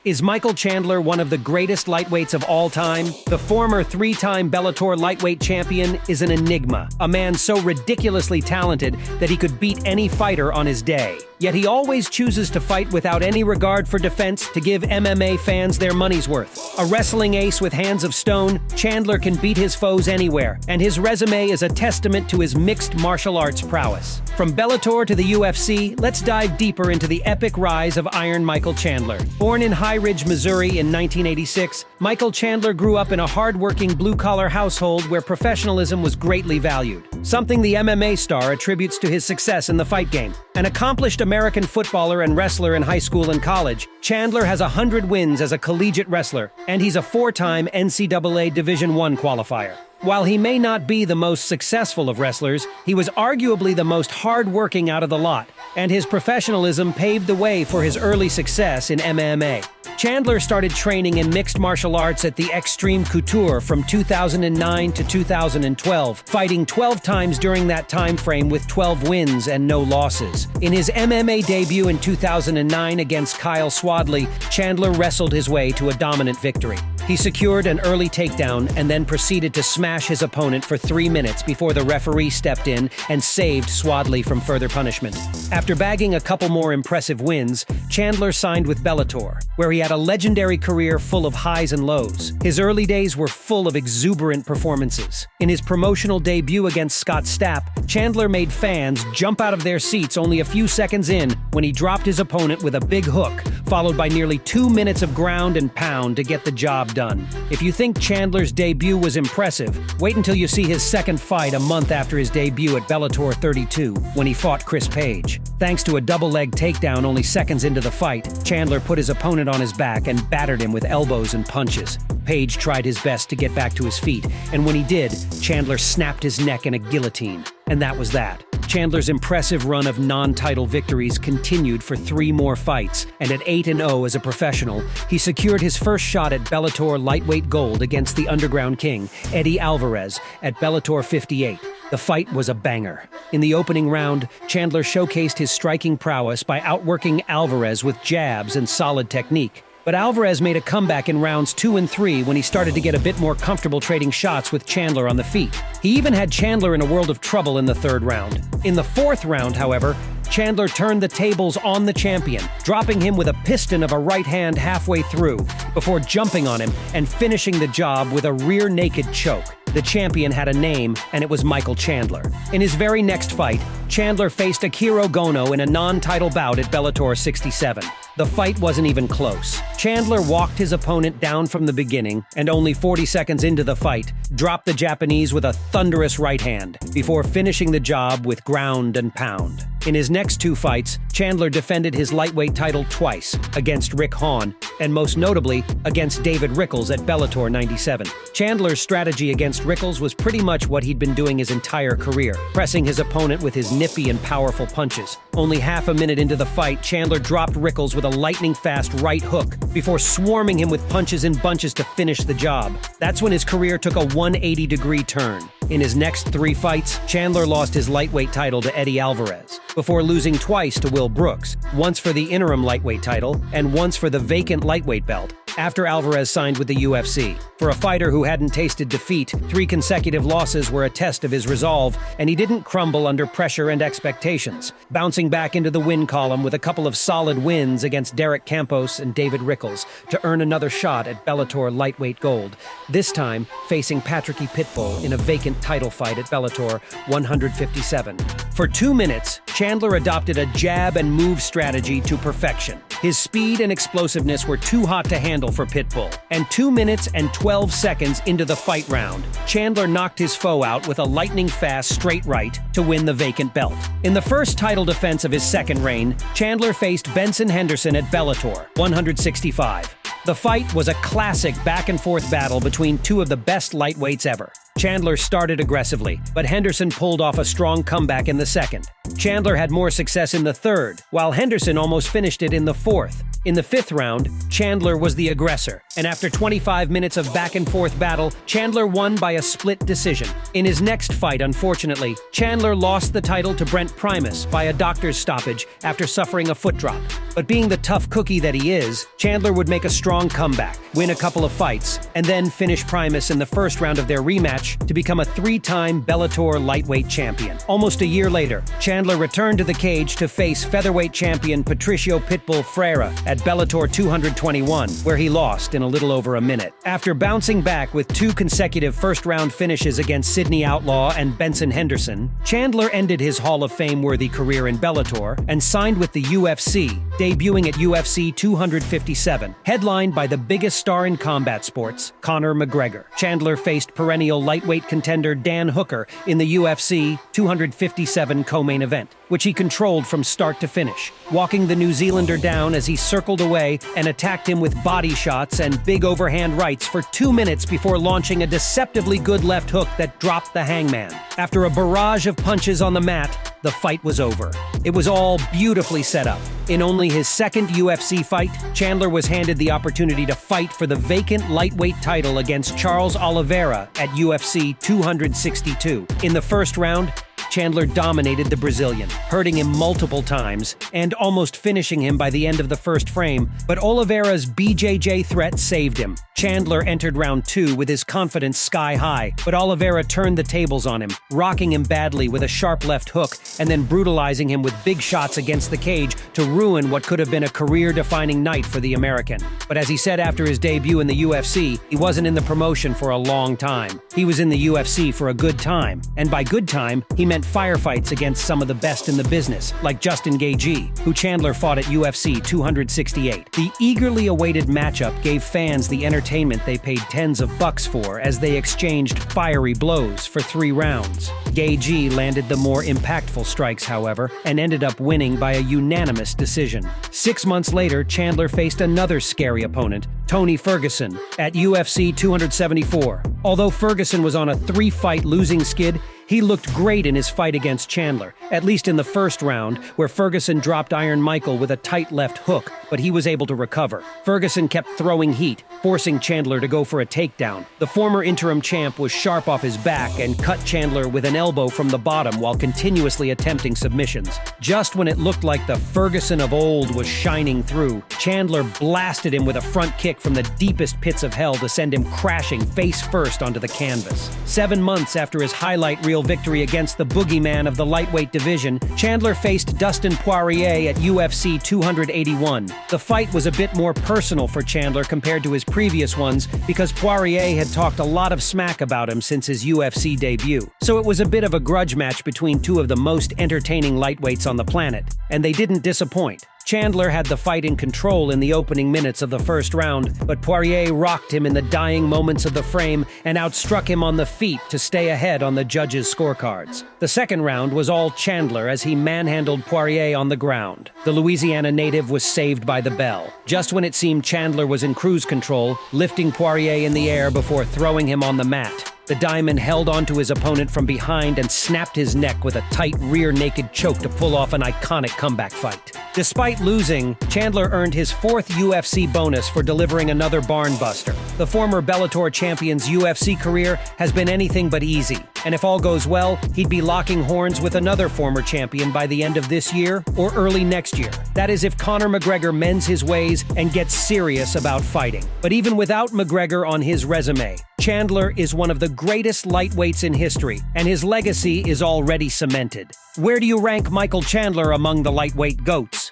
Is Michael Chandler one of the greatest lightweights of all time? The former three-time Bellator lightweight champion is an enigma, a man so ridiculously talented that he could beat any fighter on his day. Yet he always chooses to fight without any regard for defense to give MMA fans their money's worth. A wrestling ace with hands of stone, Chandler can beat his foes anywhere, and his resume is a testament to his mixed martial arts prowess. From Bellator to the UFC, let's dive deeper into the epic rise of Iron Michael Chandler. Born in High Ridge, Missouri in 1986, Michael Chandler grew up in a hard-working blue-collar household where professionalism was greatly valued, something the MMA star attributes to his success in the fight game. An accomplished American footballer and wrestler in high school and college, Chandler has 100 wins as a collegiate wrestler, and he's a four-time NCAA Division I qualifier. While he may not be the most successful of wrestlers, he was arguably the most hard-working out of the lot, and his professionalism paved the way for his early success in MMA. Chandler started training in mixed martial arts at the Extreme Couture from 2009 to 2012, fighting 12 times during that time frame with 12 wins and no losses. In his MMA debut in 2009 against Kyle Swadley, Chandler wrestled his way to a dominant victory. He secured an early takedown and then proceeded to smash his opponent for 3 minutes before the referee stepped in and saved Swadley from further punishment. After bagging a couple more impressive wins, Chandler signed with Bellator, where he had a legendary career full of highs and lows. His early days were full of exuberant performances. In his promotional debut against Scott Stapp, Chandler made fans jump out of their seats only a few seconds in when he dropped his opponent with a big hook, followed by nearly 2 minutes of ground and pound to get the job done. If you think Chandler's debut was impressive, wait until you see his second fight a month after his debut at Bellator 32, when he fought Chris Page. Thanks to a double-leg takedown only seconds into the fight, Chandler put his opponent on his back and battered him with elbows and punches. Page tried his best to get back to his feet, and when he did, Chandler snapped his neck in a guillotine. And that was that. Chandler's impressive run of non-title victories continued for 3 more fights, and at 8-0 as a professional, he secured his first shot at Bellator lightweight gold against the Underground King, Eddie Alvarez, at Bellator 58. The fight was a banger. In the opening round, Chandler showcased his striking prowess by outworking Alvarez with jabs and solid technique. But Alvarez made a comeback in rounds 2 and 3 when he started to get a bit more comfortable trading shots with Chandler on the feet. He even had Chandler in a world of trouble in the 3rd round. In the 4th round, however, Chandler turned the tables on the champion, dropping him with a piston of a right hand halfway through, before jumping on him and finishing the job with a rear naked choke. The champion had a name, and it was Michael Chandler. In his very next fight, Chandler faced Akira Gono in a non-title bout at Bellator 67. The fight wasn't even close. Chandler walked his opponent down from the beginning, and only 40 seconds into the fight, dropped the Japanese with a thunderous right hand, before finishing the job with ground and pound. In his next 2 fights, Chandler defended his lightweight title twice, against Rick Hahn, and most notably, against David Rickles at Bellator 97. Chandler's strategy against Rickles was pretty much what he'd been doing his entire career, pressing his opponent with his nippy and powerful punches. Only half a minute into the fight, Chandler dropped Rickles with a lightning-fast right hook, before swarming him with punches in bunches to finish the job. That's when his career took a 180-degree turn. In his next 3 fights, Chandler lost his lightweight title to Eddie Alvarez, before losing twice to Will Brooks, once for the interim lightweight title and once for the vacant lightweight belt, after Alvarez signed with the UFC. For a fighter who hadn't tasted defeat, 3 consecutive losses were a test of his resolve, and he didn't crumble under pressure and expectations, bouncing back into the win column with a couple of solid wins against Derek Campos and David Rickles to earn another shot at Bellator lightweight gold, this time facing Patricky Pitbull in a vacant title fight at Bellator 157. For 2 minutes, Chandler adopted a jab and move strategy to perfection. His speed and explosiveness were too hot to handle for Pitbull, and 2 minutes and 12 seconds into the fight round, Chandler knocked his foe out with a lightning-fast straight right to win the vacant belt. In the first title defense of his second reign, Chandler faced Benson Henderson at Bellator 165. The fight was a classic back-and-forth battle between 2 of the best lightweights ever. Chandler started aggressively, but Henderson pulled off a strong comeback in the second. Chandler had more success in the third, while Henderson almost finished it in the fourth. In the fifth round, Chandler was the aggressor, and after 25 minutes of back-and-forth battle, Chandler won by a split decision. In his next fight, unfortunately, Chandler lost the title to Brent Primus by a doctor's stoppage after suffering a foot drop. But being the tough cookie that he is, Chandler would make a strong comeback, win a couple of fights, and then finish Primus in the first round of their rematch to become a three-time Bellator lightweight champion. Almost a year later, Chandler returned to the cage to face featherweight champion Patricio Pitbull Freire at Bellator 221, where he lost in a little over a minute. After bouncing back with two consecutive first-round finishes against Sidney Outlaw and Benson Henderson, Chandler ended his Hall of Fame-worthy career in Bellator and signed with the UFC, debuting at UFC 257, headlined by the biggest star in combat sports, Conor McGregor. Chandler faced perennial lightweight contender Dan Hooker in the UFC 257 co-main event, which he controlled from start to finish, walking the New Zealander down as he circled away and attacked him with body shots and big overhand rights for 2 minutes before launching a deceptively good left hook that dropped the hangman. After a barrage of punches on the mat, the fight was over. It was all beautifully set up. In only his second UFC fight, Chandler was handed the opportunity to fight for the vacant lightweight title against Charles Oliveira at UFC 262. In the first round, Chandler dominated the Brazilian, hurting him multiple times and almost finishing him by the end of the first frame, but Oliveira's BJJ threat saved him. Chandler entered round 2 with his confidence sky high, but Oliveira turned the tables on him, rocking him badly with a sharp left hook and then brutalizing him with big shots against the cage to ruin what could have been a career-defining night for the American. But as he said after his debut in the UFC, he wasn't in the promotion for a long time. He was in the UFC for a good time, and by good time, he meant firefights against some of the best in the business, like Justin Gaethje, who Chandler fought at UFC 268. The eagerly awaited matchup gave fans the entertainment they paid tens of bucks for as they exchanged fiery blows for 3 rounds. Gaethje landed the more impactful strikes, however, and ended up winning by a unanimous decision. 6 months later, Chandler faced another scary opponent, Tony Ferguson, at UFC 274. Although Ferguson was on a 3-fight losing skid, he looked great in his fight against Chandler, at least in the first round, where Ferguson dropped Iron Michael with a tight left hook, but he was able to recover. Ferguson kept throwing heat, forcing Chandler to go for a takedown. The former interim champ was sharp off his back and cut Chandler with an elbow from the bottom while continuously attempting submissions. Just when it looked like the Ferguson of old was shining through, Chandler blasted him with a front kick from the deepest pits of hell to send him crashing face first onto the canvas. 7 months after his highlight reel victory against the boogeyman of the lightweight division, Chandler faced Dustin Poirier at UFC 281. The fight was a bit more personal for Chandler compared to his previous ones because Poirier had talked a lot of smack about him since his UFC debut. So it was a bit of a grudge match between two of the most entertaining lightweights on the planet, and they didn't disappoint. Chandler had the fight in control in the opening minutes of the first round, but Poirier rocked him in the dying moments of the frame and outstruck him on the feet to stay ahead on the judges' scorecards. The second round was all Chandler as he manhandled Poirier on the ground. The Louisiana native was saved by the bell, just when it seemed Chandler was in cruise control, lifting Poirier in the air before throwing him on the mat. The Diamond held onto his opponent from behind and snapped his neck with a tight rear naked choke to pull off an iconic comeback fight. Despite losing, Chandler earned his 4th UFC bonus for delivering another barnbuster. The former Bellator champion's UFC career has been anything but easy, and if all goes well, he'd be locking horns with another former champion by the end of this year or early next year. That is if Conor McGregor mends his ways and gets serious about fighting. But even without McGregor on his resume, Chandler is one of the greatest lightweights in history, and his legacy is already cemented. Where do you rank Michael Chandler among the lightweight GOATs?